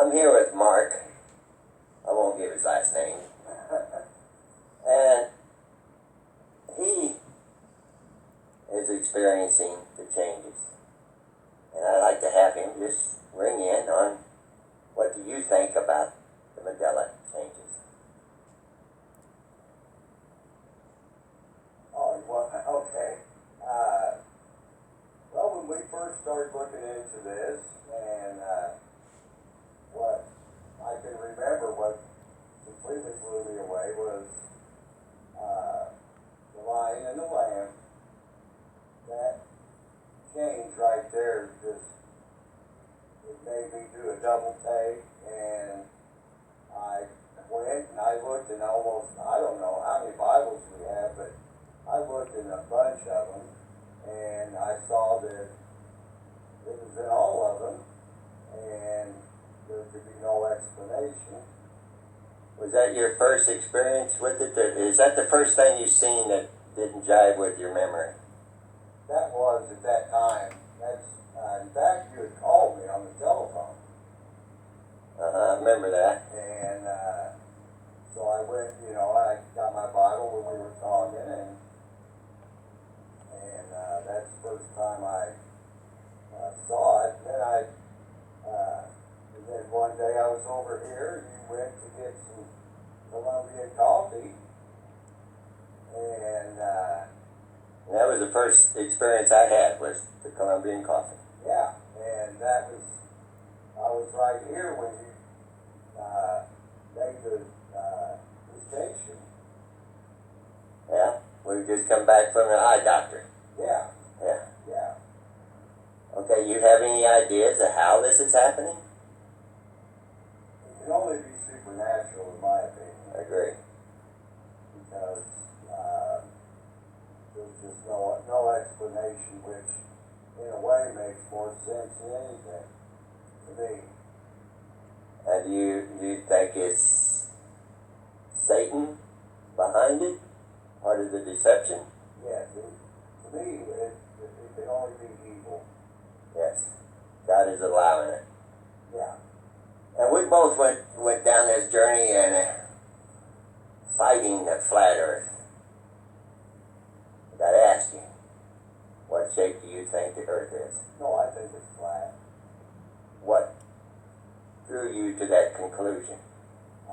I'm here with Mark. I won't give his last name. And he is experiencing the changes. And I'd like to have him just ring in on what do you think about the Mandela changes. Oh, well, okay. Well, when we first started looking into this, and what I can remember, what completely blew me away was the Lion and the Lamb. That change right there just, it made me do a double take, and I went and I looked in almost, I don't know how many Bibles we have, but I looked in a bunch of them, and I saw that it was in all of them, and there could be no explanation. Was that your first experience with it? Is that the first thing you've seen that didn't jive with your memory? That was at that time. That's in fact, you had called me on the telephone. I remember that. And so I went, I got my Bible when we were talking, and that's the first time I saw it. And then one day I was over here, and you went to get some Colombian coffee, and that was the first experience I had was the Colombian coffee. yeah, and I was right here when you made the distinction. Yeah, we just come back from an eye doctor. Yeah. Yeah. Yeah. Okay, you have any ideas of how this is happening? It can only be supernatural, in my opinion. I agree. Because there's just no explanation, which in a way makes more sense than anything to me. And do you think it's Satan behind it? Part of the deception? Yeah, to me, it can only be evil. Yes. God is allowing it. Yeah. And we both went down this journey and fighting the flat earth. I gotta ask you, what shape do you think the earth is? No, I think it's flat. What drew you to that conclusion? A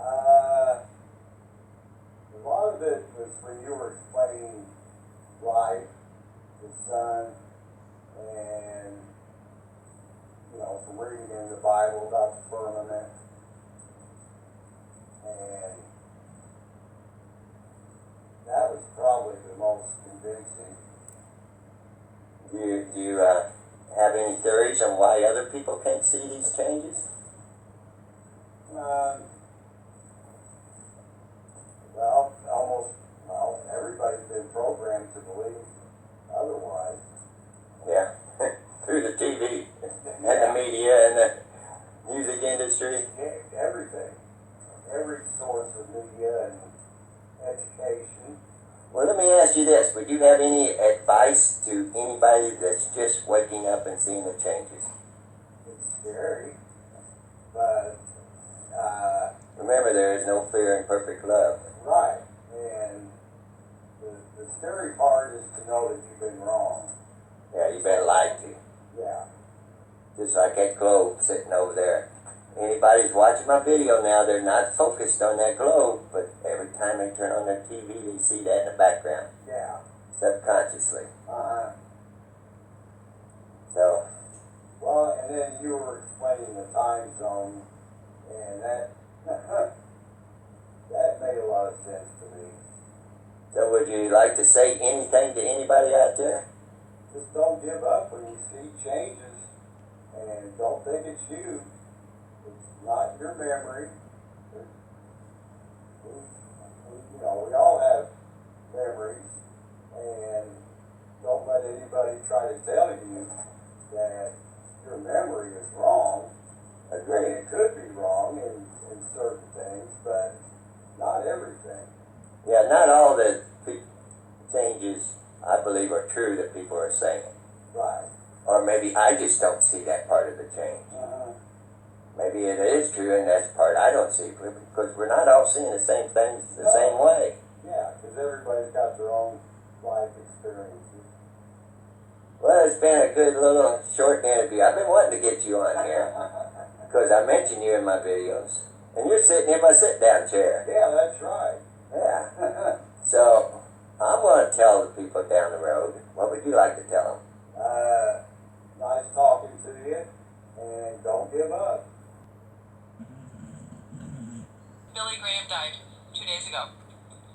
lot of it was when you were explaining life, the sun, and, from reading in the Bible about the firmament. And that was probably the most convincing. Do you have any theories on why other people can't see these changes? Everybody's been programmed to believe otherwise. Yeah, through the TV and the media and the music industry. Everything. Every source of media and education. Well, let me ask you this. Would you have any advice to anybody that's just waking up and seeing the changes? It's scary, but remember, there is no fear in perfect love. right. And the scary part is to know that you've been wrong. Yeah, you've been lied to. Yeah. Just like that globe sitting over there. Anybody's watching my video now, they're not focused on that globe, but every time they turn on their TV, they see that in the background. Yeah. Subconsciously. So. Well, and then you were explaining the time zone, and that that made a lot of sense to me. So would you like to say anything to anybody out there? Just don't give up when you see changes, and don't think it's you. It's not your memory. We all have memories, and don't let anybody try to tell you that your memory is wrong. Agreed. It could be wrong in certain things, but not everything. Yeah, not all the changes I believe are true that people are saying. Right. Or maybe I just don't see that part of the change. Maybe it is true, and that's the part I don't see, because we're not all seeing the same things the same way. Yeah, because everybody's got their own life experiences. Well, it's been a good little short interview. I've been wanting to get you on here, because I mention you in my videos. And you're sitting in my sit-down chair. Yeah, that's right. Yeah. So, I'm going to tell the people down the road. What would you like to tell them? Nice talking to you, and don't give up. Billy Graham died 2 days ago.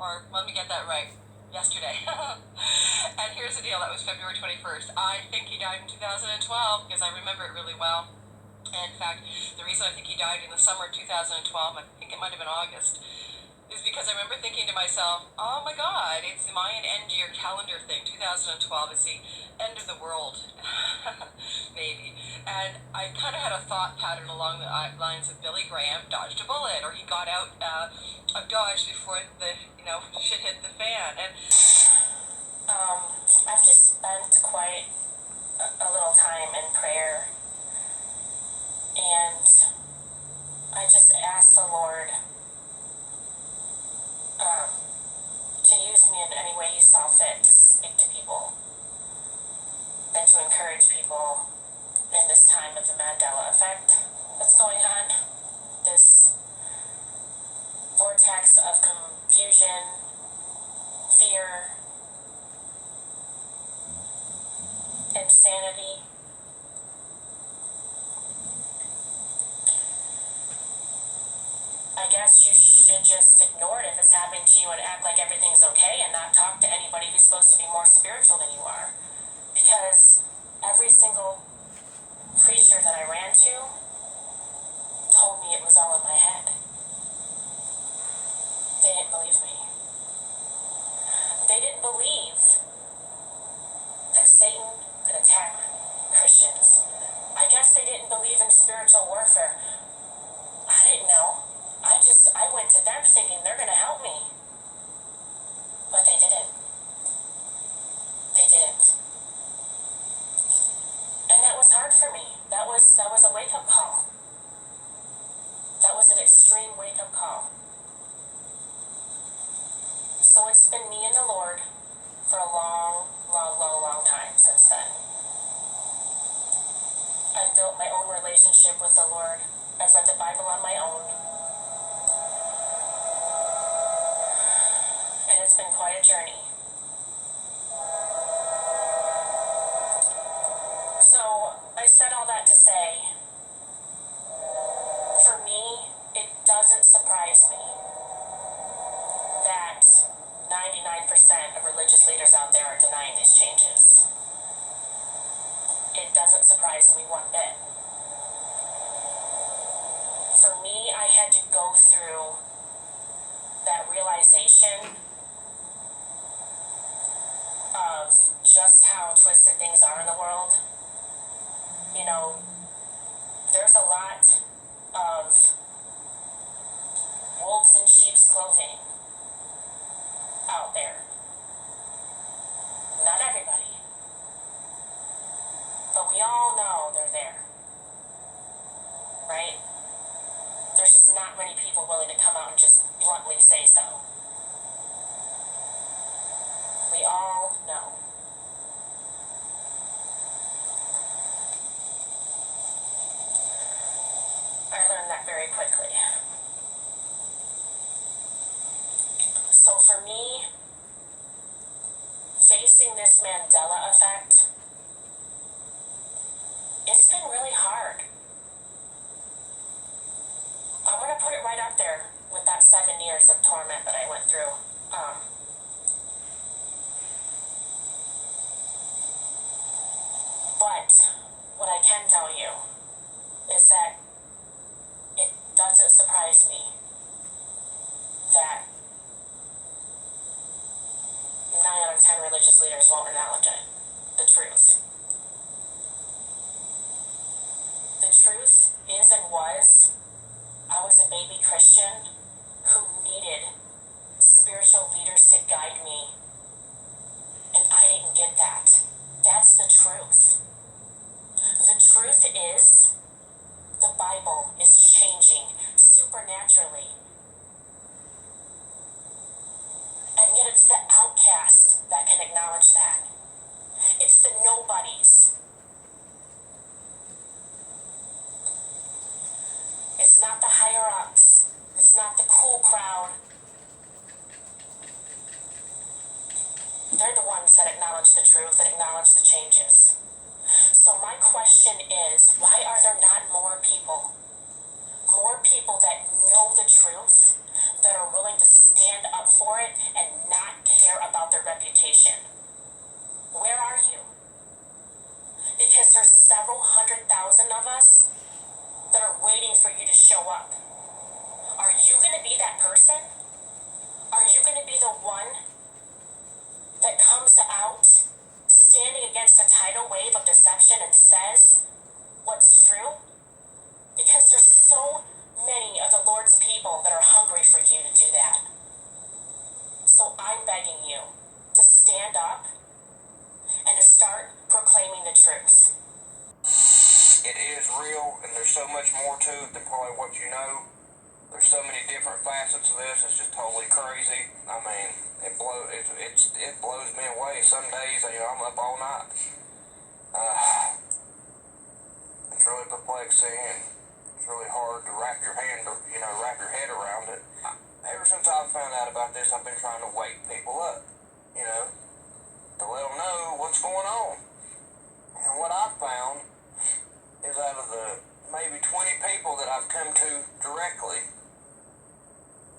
Or, let me get that right, yesterday. And here's the deal, that was February 21st. I think he died in 2012, because I remember it really well. And in fact, the reason I think he died in the summer of 2012, I think it might have been August, is because I remember thinking to myself, oh my God, it's the Mayan end year calendar thing. 2012 is the end of the world, maybe. And I kind of had a thought pattern along the lines of Billy Graham dodged a bullet, or he got out of Dodge before the shit hit the fan. And I've just spent quite a little time in prayer, and I just asked the Lord to use me in any way He saw fit to speak to people and to encourage people in this time of the Mandela effect that's going on. This vortex of confusion, fear, insanity. I guess you should just ignore it if it's happening to you and act like everything's okay and not talk to anybody who's supposed to be more spiritual than you are. Because every single preacher that I ran to told me it was all in my head. They didn't believe me. They didn't believe that Satan could attack Christians. I guess they didn't believe in spiritual warfare. I didn't know. I went to them thinking they're going to help me. But they didn't. They didn't. And that was hard for me. That was a wake-up call. That was an extreme wake-up call. So it's been me and the Lord for a long time since then. I've built my own relationship with the Lord. I've read the Bible on my own. And it's been quite a journey. So, I said all that to say, for me, it doesn't surprise me that 99% of religious leaders out there are denying these changes. It doesn't surprise me one bit. For me, I had to go through that realization of just how twisted things are in the world. You know, there's a lot of wolves in sheep's clothing out there. Not everybody. But we all know they're there. Right? There's just not many people willing to come out and just bluntly say so. We all know. I learned that very quickly. So for me, facing this Mandela effect, it's been really hard. I'm going to put it right up there with that 7 years of torment that I went through. But what I can tell you is that it doesn't surprise me that 9 out of 10 religious leaders won't acknowledge it. The truth. The truth is and was, I was a baby Christian who needed spiritual leaders to guide me, and I didn't get that. That's the truth. The truth is, the Bible is question is, why are there not more people? More people that know the truth, that are willing to stand up for it and not care about their reputation. Where are you? Because there's several 100,000 of us that are waiting for you to show up. Are you going to be that person? Are you going to be the one that comes out standing against the tidal wave of deception and says what's true? Because there's so many of the Lord's people that are hungry for you to do that. So I'm begging you to stand up and to start proclaiming the truth. It is real, and there's so much more to it than probably what you know. There's so many different facets of this. It's just totally crazy. I mean, it blows me away. Some days, I'm up all night. It's really perplexing, and it's really hard to wrap your head around it. Ever since I found out about this, I've been trying to wake people up, to let them know what's going on. And what I've found is out of the maybe 20 people that I've come to directly,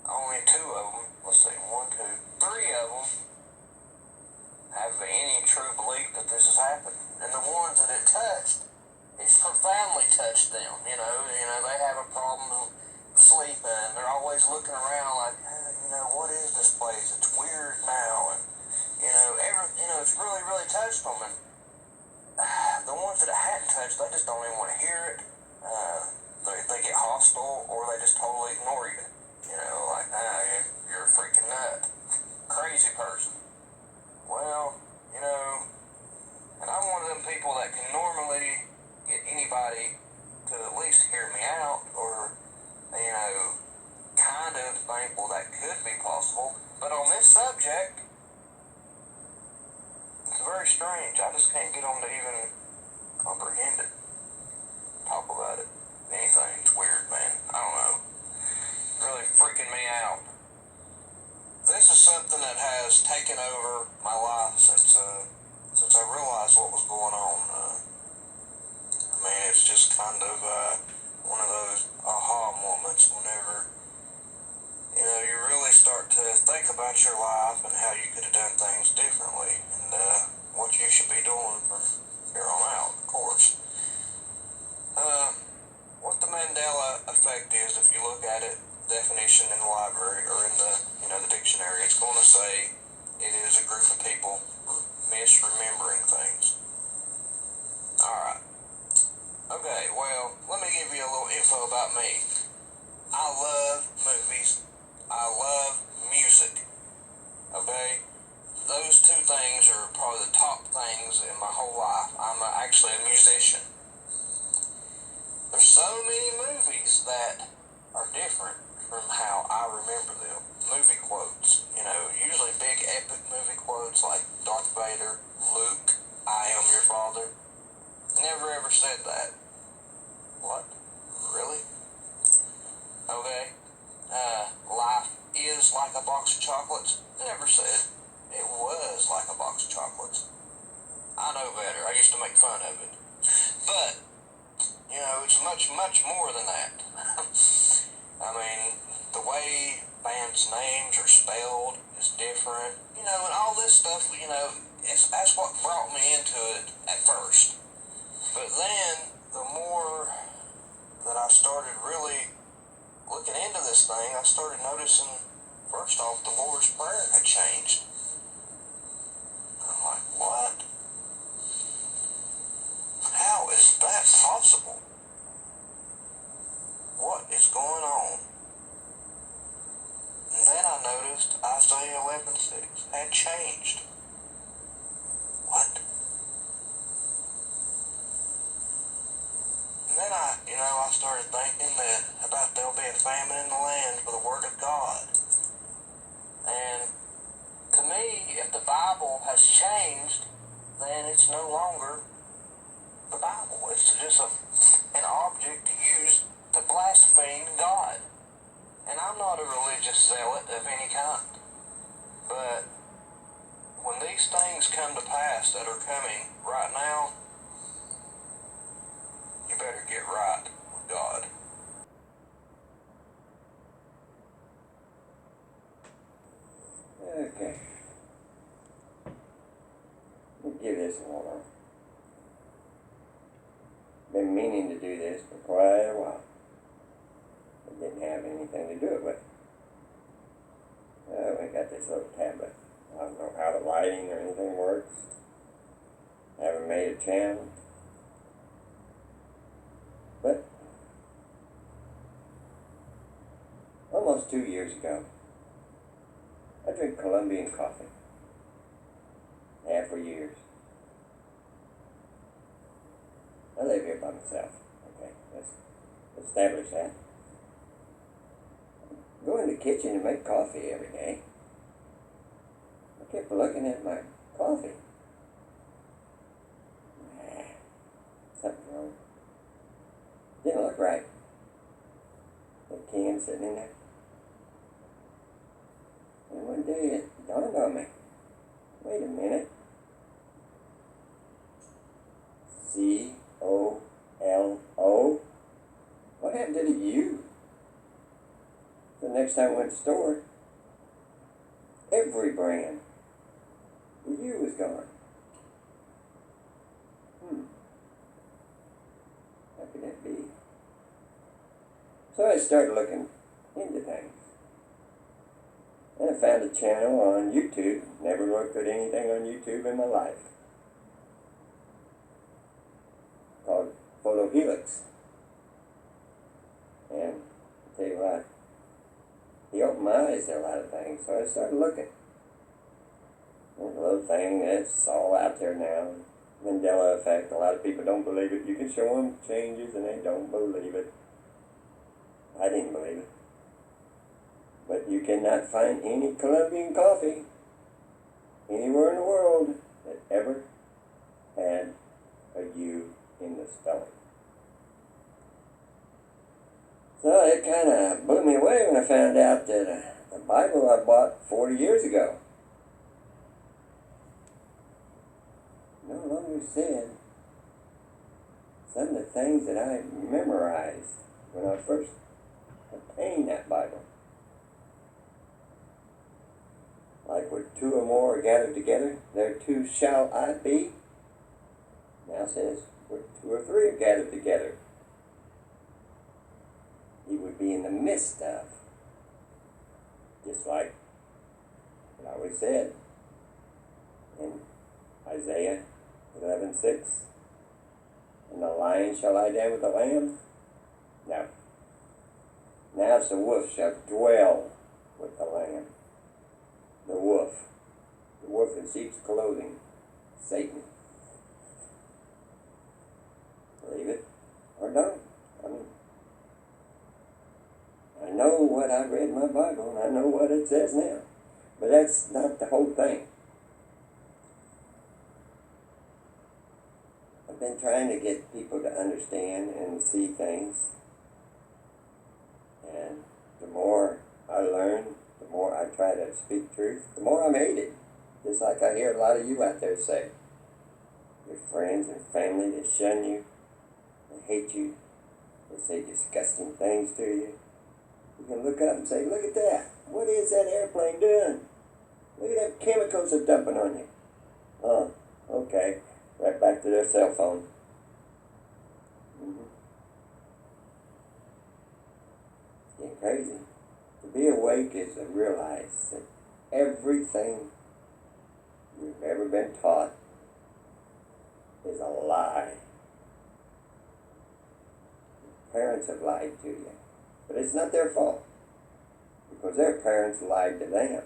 only 2 of them, three of them have any true belief that this has happened. And the ones that it touched, it's profoundly touched them, they have a problem sleeping. They're always looking around like, what is this place? It's weird now. And, it's really, really touched them. And the ones that it hadn't touched, they just don't even want to hear it. They get hostile, or they just totally ignore you. Like, you're a freaking nut. Crazy person. Well, and I'm one of them people that can normally get anybody to at least hear me out, or, kind of think, well, that could be possible. But on this subject, it's very strange. I just can't get them to even comprehend it, talk about it, anything. It's weird, man. I don't know. Really freaking me out. This is something that has taken over my life since I realized what was going on. It's just kind of one of those aha moments whenever you really start to think about your life and how you could have done things differently, and what you should be doing from here on out, of course. What the Mandela effect is, if you look at it, definition in the library or in the the dictionary, it's going to say it is a group of people misremembering things. Alright. Okay, well, let me give you a little info about me. I love movies. I love music. Okay? Those 2 things are probably the top things in my whole life. I'm actually a musician. There's so many movies that are different from how I remember them. Movie quotes, usually big epic movie quotes like Darth Vader, Luke, I am your father. Never ever said that. What? Really? Okay. Life is like a box of chocolates. Never said it was like a box of chocolates. I know better. I used to make fun of it. But, it's much, much more than that. The way bands' names are spelled is different. And all this stuff, that's what brought me into it at first. But then, the more that I started really looking into this thing, I started noticing, first off, the Lord's Prayer had changed. I'm like, what? How is that possible? What is going on? And then I noticed Isaiah 11:6 had changed. What? And then I started thinking about there'll be a famine in the land for the word of God. And to me, if the Bible has changed, then it's no longer the Bible. It's just an object used to blaspheme God. And I'm not a religious zealot of any kind. But when these things come to pass that are coming right now, been meaning to do this for quite a while. I didn't have anything to do it with. We got this little tablet. I don't know how the lighting or anything works. Haven't made a channel. But almost 2 years ago, I drink Colombian coffee. Have for years. I live here by myself. Okay, let's establish that. Go in the kitchen and make coffee every day. I kept looking at my coffee. Something wrong. Didn't look right. The can sitting in there. And one day it dawned on me. Wait a minute. C-O-L-O? What happened to the U? The next time I went to the store, every brand, the U was gone. How could that be? So I started looking into things. And I found a channel on YouTube. Never looked at anything on YouTube in my life. Called Photo Helix. And I'll tell you what, he opened my eyes to a lot of things, so I started looking. There's a little thing that's all out there now. Mandela effect. A lot of people don't believe it. You can show them changes and they don't believe it. I didn't believe it. But you cannot find any Colombian coffee anywhere in the world that ever had a U in the spelling. So it kind of blew me away when I found out that the Bible I bought 40 years ago no longer said some of the things that I memorized when I first obtained that Bible. Like where two or more are gathered together, there too shall I be. Now says, where two or three are gathered together, he would be in the midst of. Just like it always said in Isaiah 11:6, and the lion shall lie down with the lamb. No. Now it's the wolf shall dwell with the lamb. The wolf in sheep's clothing, Satan. Believe it or don't. I know what I read in my Bible, and I know what it says now. But that's not the whole thing. I've been trying to get people to understand and see things. And the more I learn, the more I try to speak truth, the more I'm hated. Just like I hear a lot of you out there say. Your friends and family, they shun you, they hate you, they say disgusting things to you. You can look up and say, look at that. What is that airplane doing? Look at that chemicals they're dumping on you. Oh, okay. Right back to their cell phone. It's getting crazy. To be awake is to realize that everything you've ever been taught is a lie. Parents have lied to you. But it's not their fault. Because their parents lied to them.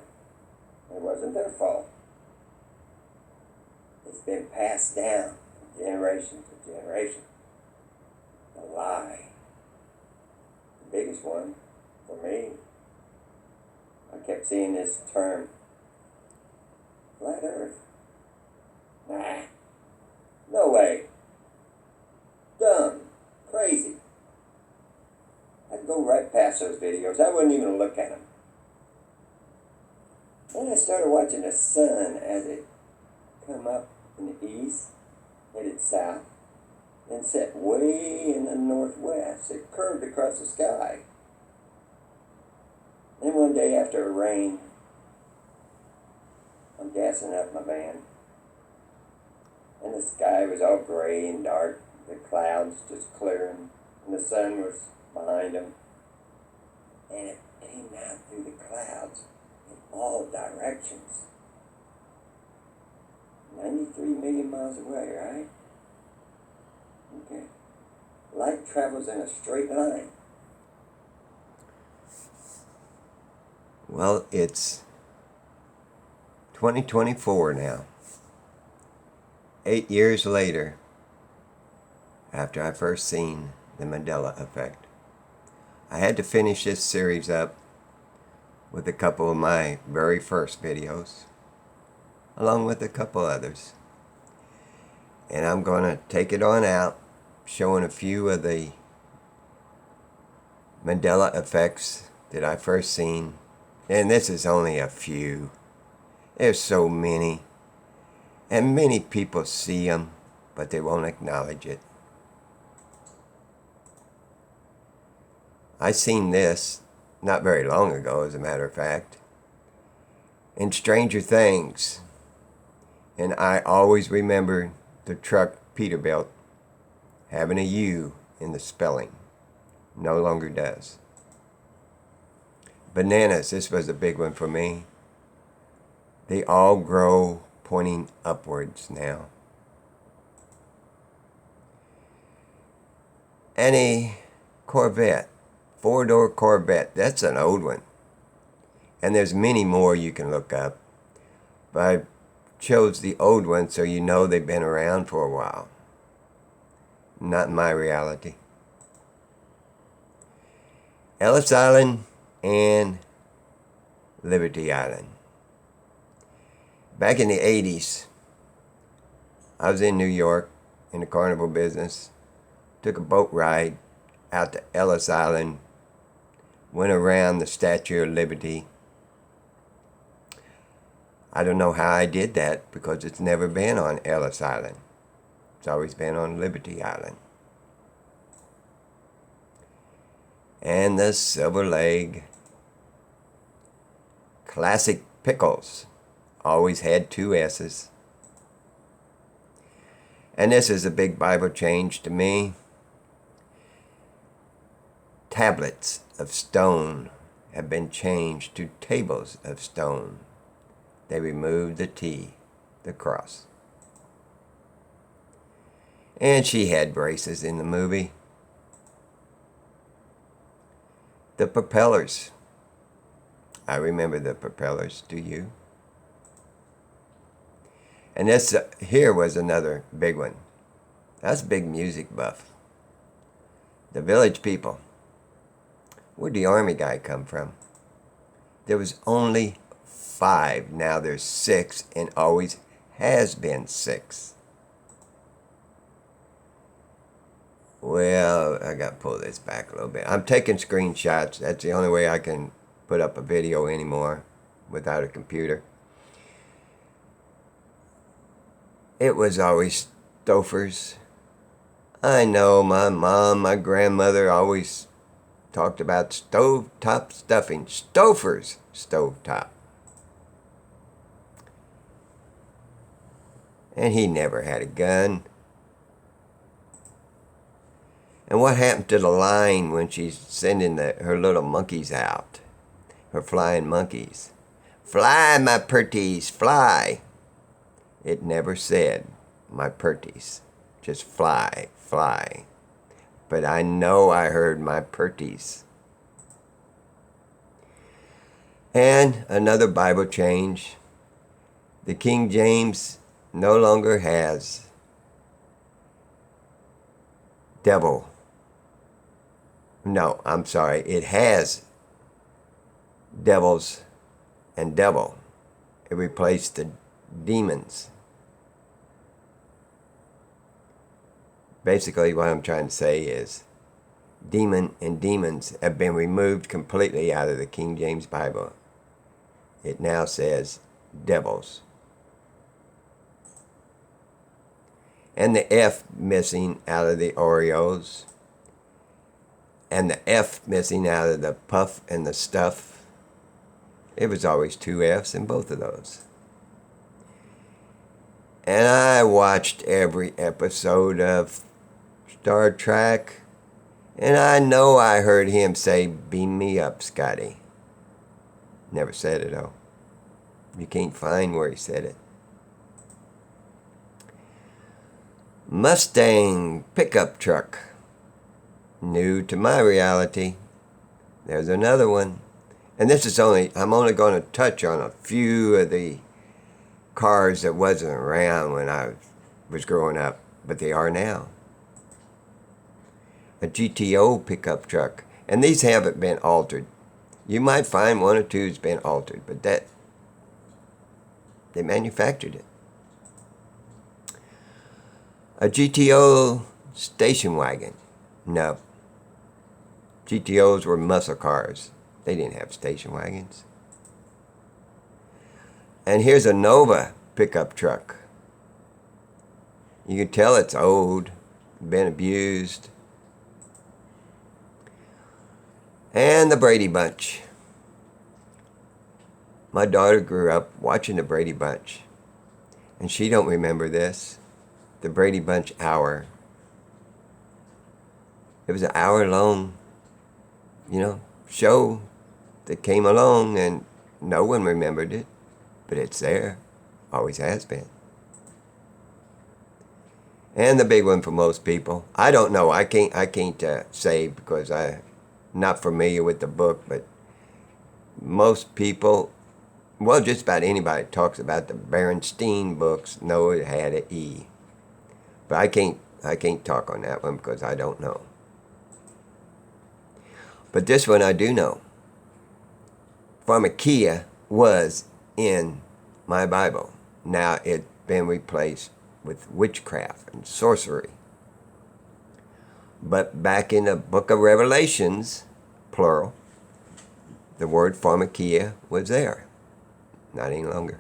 It wasn't their fault. It's been passed down from generation to generation. A lie. The biggest one, for me, I kept seeing this term, flat earth. Nah. No way. Dumb. Crazy. I'd go right past those videos. I wouldn't even look at them. Then I started watching the sun as it come up in the east, headed south, then set way in the northwest. It curved across the sky. Then one day after a rain, I'm gassing up my van, and the sky was all gray and dark. The clouds clouds just clearing, and the sun was behind them. And it came out through the clouds in all directions. 93 million miles away, right? Okay. Light travels in a straight line. Well, it's 2024 now. 8 years later, after I first seen the Mandela effect. I had to finish this series up with a couple of my very first videos, along with a couple others. And I'm going to take it on out, showing a few of the Mandela effects that I first seen. And this is only a few. There's so many. And many people see them, but they won't acknowledge it. I seen this not very long ago, as a matter of fact, in Stranger Things. And I always remember the truck Peterbilt having a U in the spelling. No longer does. Bananas, this was a big one for me. They all grow pointing upwards now. Any Corvette, 4-door Corvette, that's an old one. And there's many more you can look up. But I chose the old one so you know they've been around for a while. Not in my reality. Ellis Island and Liberty Island. Back in the 80s, I was in New York in the carnival business. Took a boat ride out to Ellis Island. Went around the Statue of Liberty. I don't know how I did that because it's never been on Ellis Island. It's always been on Liberty Island. And the Silver Leg. Classic Pickles. Always had 2 S's. And this is a big Bible change to me. Tablets of stone have been changed to tables of stone. They removed the T, the cross. And she had braces in the movie. The propellers. I remember the propellers, do you? And this here was another big one. That's a big music buff. The Village People. Where'd the army guy come from? There was only 5. Now there's 6 and always has been 6. Well, I got to pull this back a little bit. I'm taking screenshots. That's the only way I can put up a video anymore without a computer. It was always Stofers. I know my mom, my grandmother always talked about stovetop stuffing. Stouffer's stovetop. And he never had a gun. And what happened to the line when she's sending her little monkeys out? Her flying monkeys. Fly, my purties, fly. It never said, my purties. Just fly, fly. But I know I heard my purties. And another Bible change. The King James no longer has devil. No, I'm sorry. It has devils and devil. It replaced the demons. Basically, what I'm trying to say is demon and demons have been removed completely out of the King James Bible. It now says devils. And the F missing out of the Oreos. And the F missing out of the puff and the stuff. It was always 2 F's in both of those. And I watched every episode of Star Trek. And I know I heard him say, "Beam me up, Scotty." Never said it, though. You can't find where he said it. Mustang pickup truck. New to my reality. There's another one. And this is I'm only going to touch on a few of the cars that wasn't around when I was growing up, but they are now. A GTO pickup truck. And these haven't been altered. You might find one or two has been altered, but they manufactured it. A GTO station wagon. No. GTOs were muscle cars. They didn't have station wagons. And here's a Nova pickup truck. You can tell it's old, been abused. And the Brady Bunch. My daughter grew up watching the Brady Bunch. And she don't remember this. The Brady Bunch hour. It was an hour-long, show that came along, and no one remembered it, but it's there. Always has been. And the big one for most people. I don't know. I can't say because I'm not familiar with the book, but most people, well, just about anybody that talks about the Berenstein books know it had an E. But I can't talk on that one because I don't know. But this one I do know. Pharmakia was in my Bible. Now it's been replaced with witchcraft and sorcery. But back in the book of Revelations, plural, the word pharmakia was there. Not any longer.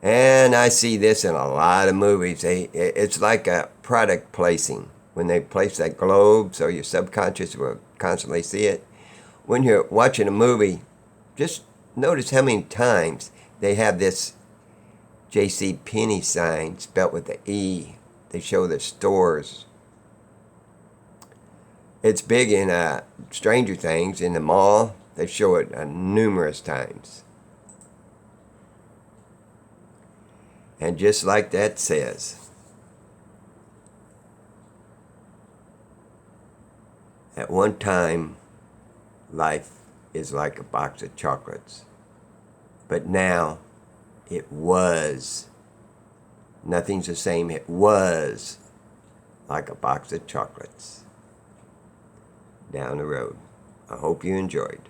And I see this in a lot of movies. It's like a product placing. When they place that globe so your subconscious will constantly see it. When you're watching a movie, just notice how many times they have this J.C. Penney sign spelt with the E. They show the stores. It's big in Stranger Things in the mall. They show it numerous times. And just like that says, at one time, life is like a box of chocolates. But now, it was. Nothing's the same. It was like a box of chocolates down the road. I hope you enjoyed.